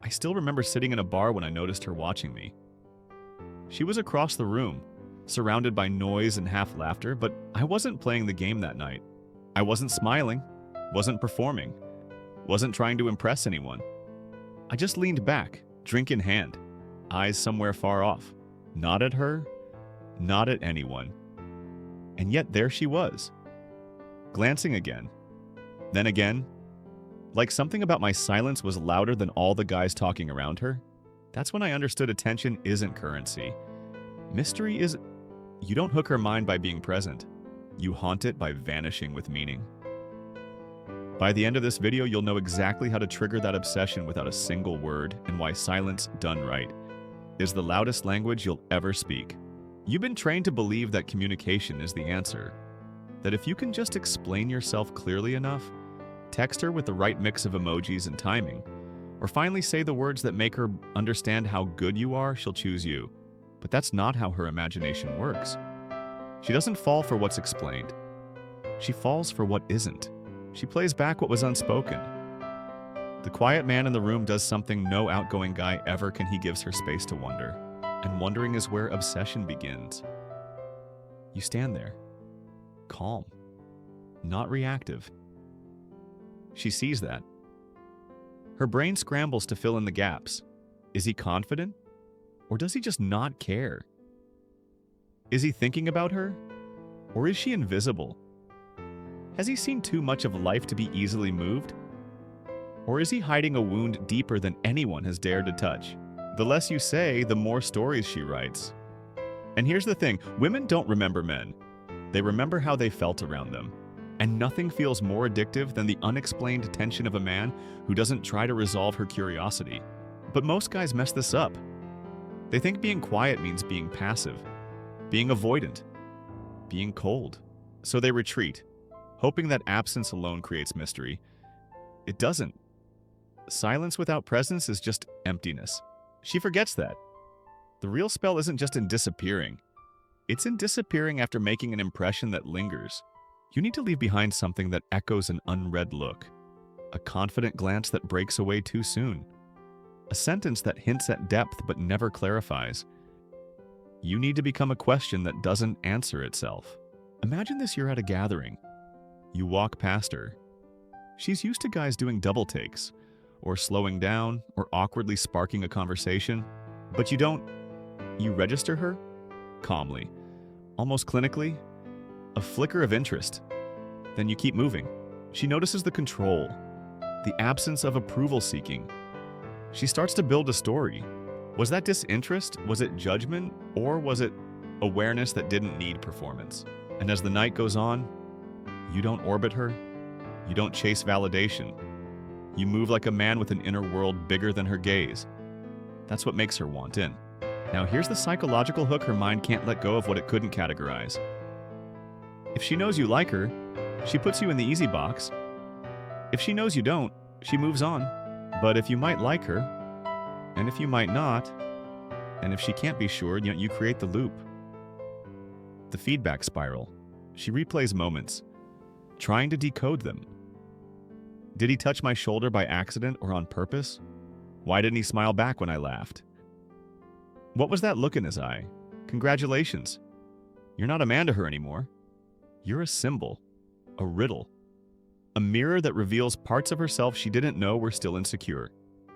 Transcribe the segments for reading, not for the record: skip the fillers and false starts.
I still remember sitting in a bar when I noticed her watching me. She was across the room, surrounded by noise and half laughter, but I wasn't playing the game that night. I wasn't smiling, wasn't performing, wasn't trying to impress anyone. I just leaned back, drink in hand, eyes somewhere far off. Not at her, not at anyone. And yet there she was, glancing again, then again. Like something about my silence was louder than all the guys talking around her. That's when I understood attention isn't currency. Mystery is, you don't hook her mind by being present. You haunt it by vanishing with meaning. By the end of this video, you'll know exactly how to trigger that obsession without a single word and why silence, done right, is the loudest language you'll ever speak. You've been trained to believe that communication is the answer. That if you can just explain yourself clearly enough, text her with the right mix of emojis and timing, or finally say the words that make her understand how good you are, she'll choose you. But that's not how her imagination works. She doesn't fall for what's explained. She falls for what isn't. She plays back what was unspoken. The quiet man in the room does something no outgoing guy ever can. He gives her space to wonder. And wondering is where obsession begins. You stand there, calm, not reactive. She sees that. Her brain scrambles to fill in the gaps. Is he confident? Or does he just not care? Is he thinking about her? Or is she invisible? Has he seen too much of life to be easily moved? Or is he hiding a wound deeper than anyone has dared to touch? The less you say, the more stories she writes. And here's the thing, women don't remember men. They remember how they felt around them. And nothing feels more addictive than the unexplained tension of a man who doesn't try to resolve her curiosity. But most guys mess this up. They think being quiet means being passive, being avoidant, being cold. So they retreat, hoping that absence alone creates mystery. It doesn't. Silence without presence is just emptiness. She forgets that. The real spell isn't just in disappearing. It's in disappearing after making an impression that lingers. You need to leave behind something that echoes an unread look, a confident glance that breaks away too soon, a sentence that hints at depth but never clarifies. You need to become a question that doesn't answer itself. Imagine this: you're at a gathering. You walk past her. She's used to guys doing double takes, or slowing down, or awkwardly sparking a conversation. But you don't. You register her calmly, almost clinically, a flicker of interest. Then you keep moving. She notices the control, the absence of approval seeking. She starts to build a story. Was that disinterest? Was it judgment? Or was it awareness that didn't need performance? And as the night goes on, you don't orbit her. You don't chase validation. You move like a man with an inner world bigger than her gaze. That's what makes her want in. Now here's the psychological hook her mind can't let go of: what it couldn't categorize. If she knows you like her, she puts you in the easy box. If she knows you don't, she moves on. But if you might like her, and if you might not, and if she can't be sure, you create the loop. The feedback spiral. She replays moments, trying to decode them. Did he touch my shoulder by accident or on purpose? Why didn't he smile back when I laughed? What was that look in his eye? Congratulations. You're not a man to her anymore. You're a symbol, a riddle, a mirror that reveals parts of herself she didn't know were still insecure.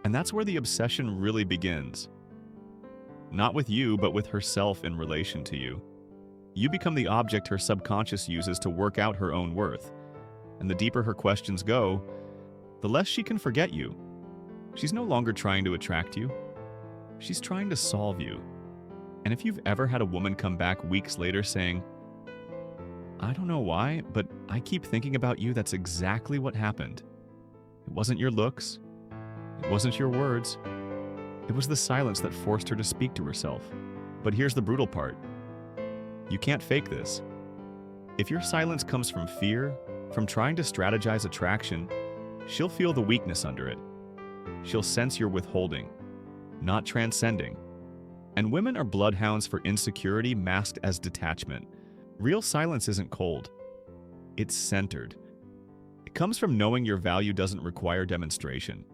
And that's where the obsession really begins. Not with you, but with herself in relation to you. You become the object her subconscious uses to work out her own worth. And the deeper her questions go, the less she can forget you. She's no longer trying to attract you. She's trying to solve you. And if you've ever had a woman come back weeks later saying, "I don't know why, but I keep thinking about you," that's exactly what happened. It wasn't your looks. It wasn't your words. It was the silence that forced her to speak to herself. But here's the brutal part. You can't fake this. If your silence comes from fear, from trying to strategize attraction, she'll feel the weakness under it. She'll sense you're withholding, not transcending. And women are bloodhounds for insecurity masked as detachment. Real silence isn't cold. It's centered. It comes from knowing your value doesn't require demonstration.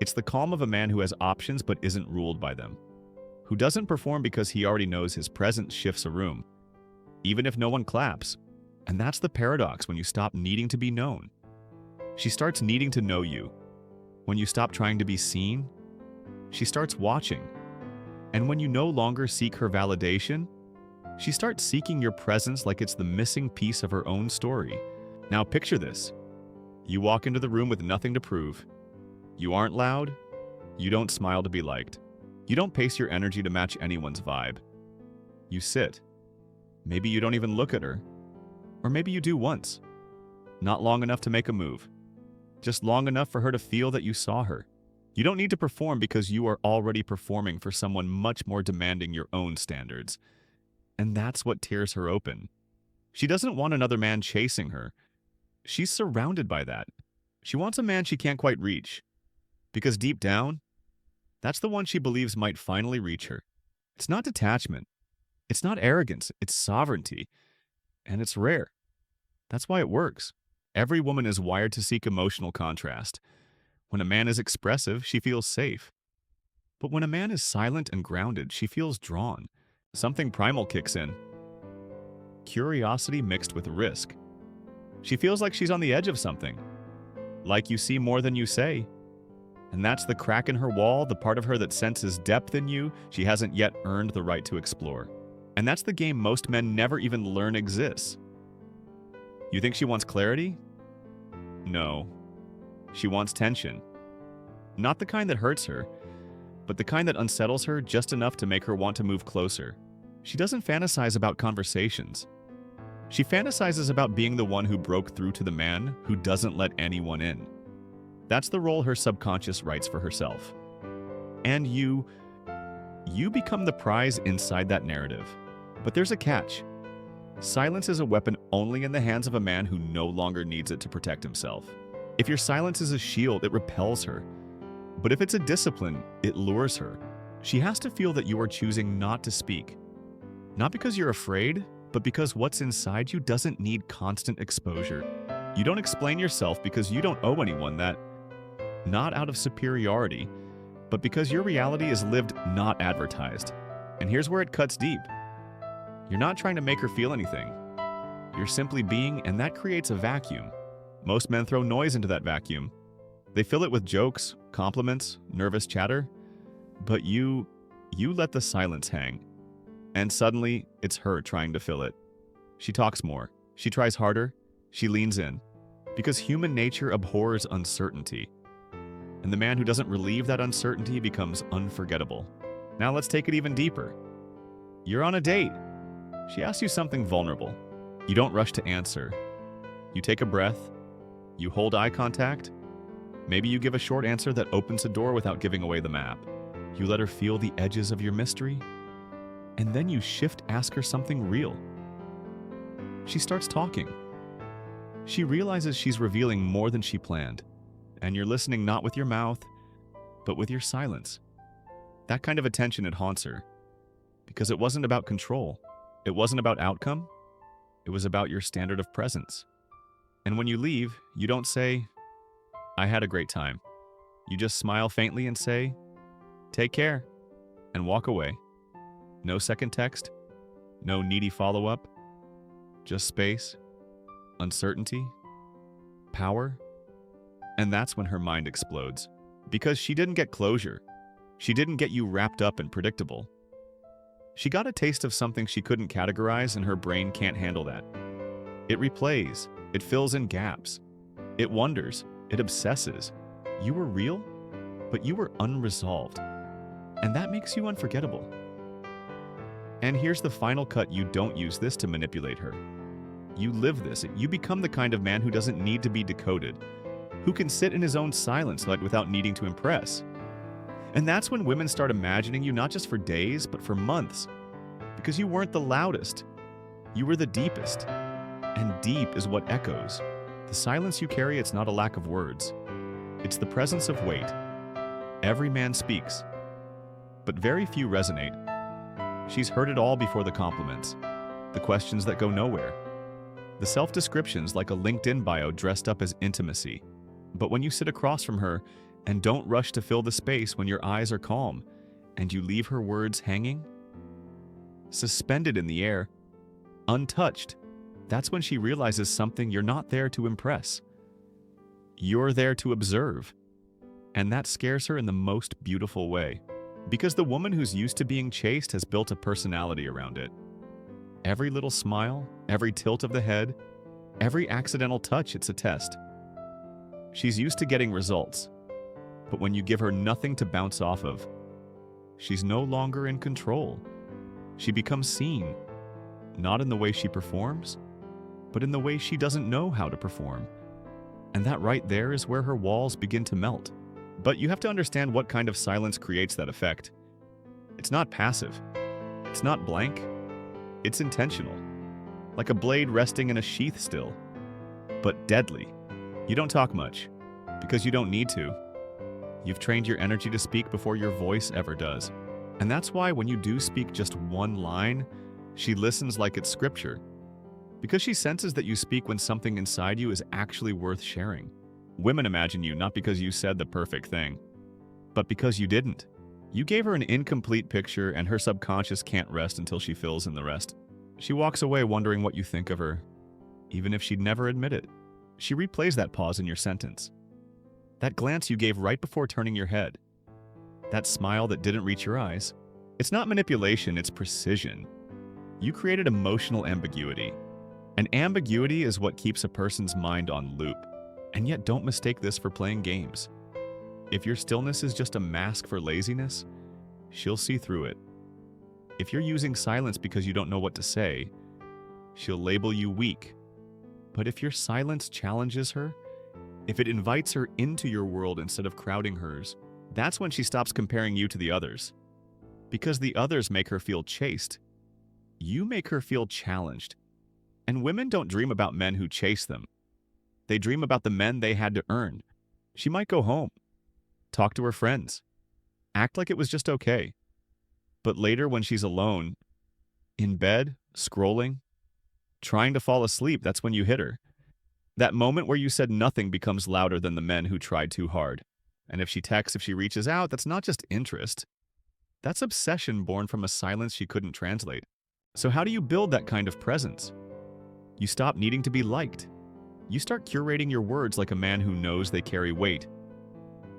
It's the calm of a man who has options but isn't ruled by them, who doesn't perform because he already knows his presence shifts a room, even if no one claps. And that's the paradox when you stop needing to be known. She starts needing to know you. When you stop trying to be seen, she starts watching. And when you no longer seek her validation, she starts seeking your presence like it's the missing piece of her own story. Now picture this. You walk into the room with nothing to prove. You aren't loud. You don't smile to be liked. You don't pace your energy to match anyone's vibe. You sit. Maybe you don't even look at her. Or maybe you do once. Not long enough to make a move. Just long enough for her to feel that you saw her. You don't need to perform because you are already performing for someone much more demanding your own standards. And that's what tears her open. She doesn't want another man chasing her. She's surrounded by that. She wants a man she can't quite reach. Because deep down, that's the one she believes might finally reach her. It's not detachment. It's not arrogance. It's sovereignty. And it's rare. That's why it works. Every woman is wired to seek emotional contrast. When a man is expressive, she feels safe. But when a man is silent and grounded, she feels drawn. Something primal kicks in. Curiosity mixed with risk. She feels like she's on the edge of something. Like you see more than you say. And that's the crack in her wall, the part of her that senses depth in you she hasn't yet earned the right to explore. And that's the game most men never even learn exists. You think she wants clarity? No. She wants tension. Not the kind that hurts her, but the kind that unsettles her just enough to make her want to move closer. She doesn't fantasize about conversations. She fantasizes about being the one who broke through to the man who doesn't let anyone in. That's the role her subconscious writes for herself. And you become the prize inside that narrative. But there's a catch. Silence is a weapon only in the hands of a man who no longer needs it to protect himself. If your silence is a shield, it repels her. But if it's a discipline, it lures her. She has to feel that you are choosing not to speak. Not because you're afraid, but because what's inside you doesn't need constant exposure. You don't explain yourself because you don't owe anyone that. Not out of superiority, but because your reality is lived, not advertised. And here's where it cuts deep. You're not trying to make her feel anything. You're simply being, and that creates a vacuum. Most men throw noise into that vacuum. They fill it with jokes, compliments, nervous chatter. But you let the silence hang. And suddenly, it's her trying to fill it. She talks more. She tries harder. She leans in. Because human nature abhors uncertainty. And the man who doesn't relieve that uncertainty becomes unforgettable. Now let's take it even deeper. You're on a date. She asks you something vulnerable. You don't rush to answer. You take a breath. You hold eye contact. Maybe you give a short answer that opens a door without giving away the map. You let her feel the edges of your mystery. And then you ask her something real. She starts talking. She realizes she's revealing more than she planned. And you're listening not with your mouth, but with your silence. That kind of attention, it haunts her. Because it wasn't about control. It wasn't about outcome. It was about your standard of presence. And when you leave, you don't say, "I had a great time." You just smile faintly and say, "Take care," and walk away. No second text, no needy follow-up, just space, uncertainty, power. And that's when her mind explodes. Because she didn't get closure. She didn't get you wrapped up and predictable. She got a taste of something she couldn't categorize, and her brain can't handle that. It replays. It fills in gaps. It wonders. It obsesses. You were real, but you were unresolved. And that makes you unforgettable. And here's the final cut. You don't use this to manipulate her. You live this. You become the kind of man who doesn't need to be decoded, who can sit in his own silence without needing to impress. And that's when women start imagining you not just for days, but for months. Because you weren't the loudest. You were the deepest. And deep is what echoes. The silence you carry, it's not a lack of words. It's the presence of weight. Every man speaks, but very few resonate. She's heard it all before the compliments, the questions that go nowhere, the self-descriptions like a LinkedIn bio dressed up as intimacy. But when you sit across from her, And don't rush to fill the space when your eyes are calm and you leave her words hanging, suspended in the air, untouched. That's when she realizes something you're not there to impress. You're there to observe. And that scares her in the most beautiful way. Because the woman who's used to being chased has built a personality around it. Every little smile, every tilt of the head, every accidental touch, it's a test. She's used to getting results. But when you give her nothing to bounce off of, she's no longer in control. She becomes seen, not in the way she performs, but in the way she doesn't know how to perform. And that right there is where her walls begin to melt. But you have to understand what kind of silence creates that effect. It's not passive. It's not blank. It's intentional. Like a blade resting in a sheath still. But deadly. You don't talk much, because you don't need to. You've trained your energy to speak before your voice ever does. And that's why when you do speak just one line, she listens like it's scripture. Because she senses that you speak when something inside you is actually worth sharing. Women imagine you not because you said the perfect thing, but because you didn't. You gave her an incomplete picture and her subconscious can't rest until she fills in the rest. She walks away wondering what you think of her, even if she'd never admit it. She replays that pause in your sentence. That glance you gave right before turning your head. That smile that didn't reach your eyes. It's not manipulation, it's precision. You created emotional ambiguity. And ambiguity is what keeps a person's mind on loop. And yet don't mistake this for playing games. If your stillness is just a mask for laziness, she'll see through it. If you're using silence because you don't know what to say, she'll label you weak. But if your silence challenges her, if it invites her into your world instead of crowding hers, that's when she stops comparing you to the others. Because the others make her feel chased. You make her feel challenged. And women don't dream about men who chase them. They dream about the men they had to earn. She might go home, talk to her friends, act like it was just okay. But later when she's alone, in bed, scrolling, trying to fall asleep, that's when you hit her. That moment where you said nothing becomes louder than the men who tried too hard. And if she texts, if she reaches out, that's not just interest. That's obsession born from a silence she couldn't translate. So how do you build that kind of presence? You stop needing to be liked. You start curating your words like a man who knows they carry weight.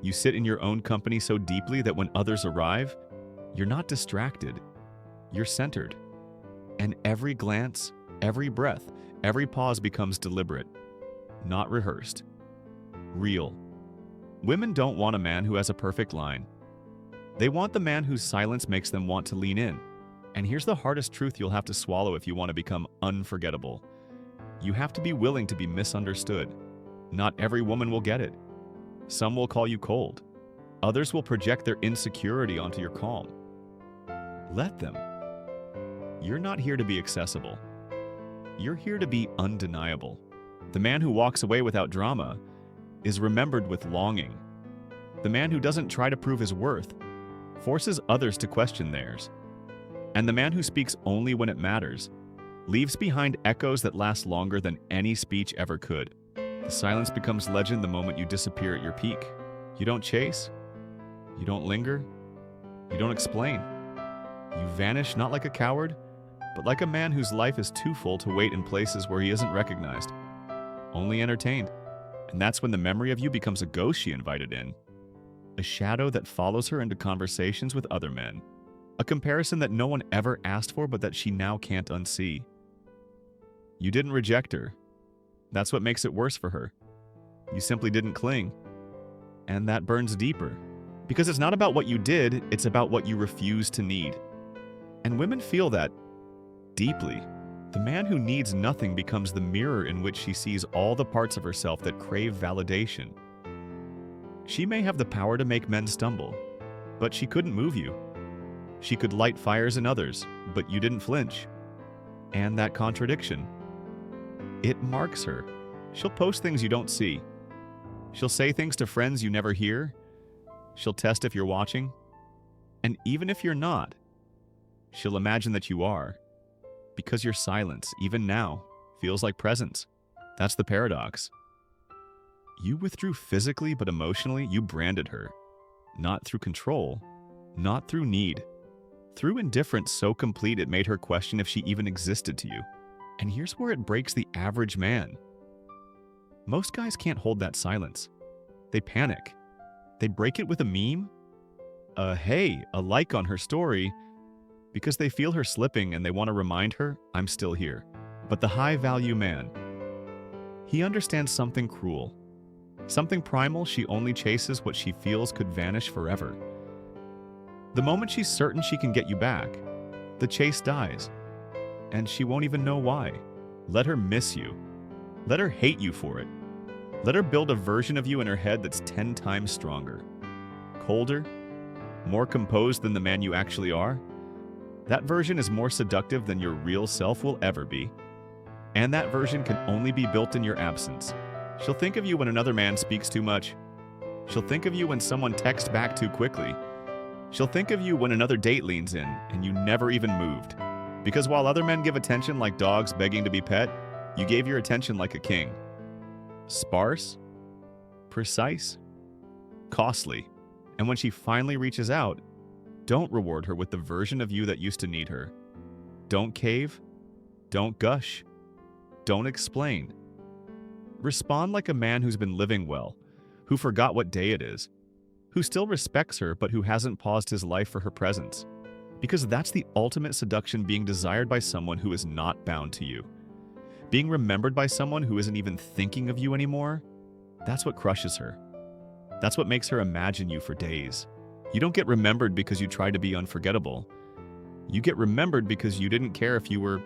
You sit in your own company so deeply that when others arrive, you're not distracted. You're centered. And every glance, every breath, every pause becomes deliberate, not rehearsed. Real. Women don't want a man who has a perfect line. They want the man whose silence makes them want to lean in. And here's the hardest truth you'll have to swallow if you want to become unforgettable. You have to be willing to be misunderstood. Not every woman will get it. Some will call you cold. Others will project their insecurity onto your calm. Let them. You're not here to be accessible. You're here to be undeniable. The man who walks away without drama is remembered with longing. The man who doesn't try to prove his worth forces others to question theirs. And the man who speaks only when it matters leaves behind echoes that last longer than any speech ever could. The silence becomes legend the moment you disappear at your peak. You don't chase. You don't linger. You don't explain. You vanish not like a coward, but like a man whose life is too full to wait in places where he isn't recognized, only entertained. And that's when the memory of you becomes a ghost she invited in, a shadow that follows her into conversations with other men, a comparison that no one ever asked for but that she now can't unsee. You didn't reject her. That's what makes it worse for her. You simply didn't cling. And that burns deeper. Because it's not about what you did, it's about what you refuse to need. And women feel that deeply. The man who needs nothing becomes the mirror in which she sees all the parts of herself that crave validation. She may have the power to make men stumble, but she couldn't move you. She could light fires in others, but you didn't flinch. And that contradiction, it marks her. She'll post things you don't see. She'll say things to friends you never hear. She'll test if you're watching. And even if you're not, she'll imagine that you are. Because your silence, even now, feels like presence. That's the paradox. You withdrew physically, but emotionally, you branded her. Not through control, not through need. Through indifference so complete it made her question if she even existed to you. And here's where it breaks the average man. Most guys can't hold that silence. They panic. They break it with a meme, a like on her story, because they feel her slipping and they want to remind her, I'm still here. But the high-value man, he understands something cruel. Something primal. She only chases what she feels could vanish forever. The moment she's certain she can get you back, the chase dies. And she won't even know why. Let her miss you. Let her hate you for it. Let her build a version of you in her head that's 10 times stronger. Colder, more composed than the man you actually are. That version is more seductive than your real self will ever be. And that version can only be built in your absence. She'll think of you when another man speaks too much. She'll think of you when someone texts back too quickly. She'll think of you when another date leans in and you never even moved. Because while other men give attention like dogs begging to be pet, you gave your attention like a king. Sparse, precise, costly. And when she finally reaches out, don't reward her with the version of you that used to need her. Don't cave. Don't gush. Don't explain. Respond like a man who's been living well, who forgot what day it is, who still respects her but who hasn't paused his life for her presence. Because that's the ultimate seduction, being desired by someone who is not bound to you. Being remembered by someone who isn't even thinking of you anymore, that's what crushes her. That's what makes her imagine you for days. You don't get remembered because you tried to be unforgettable. You get remembered because you didn't care if you were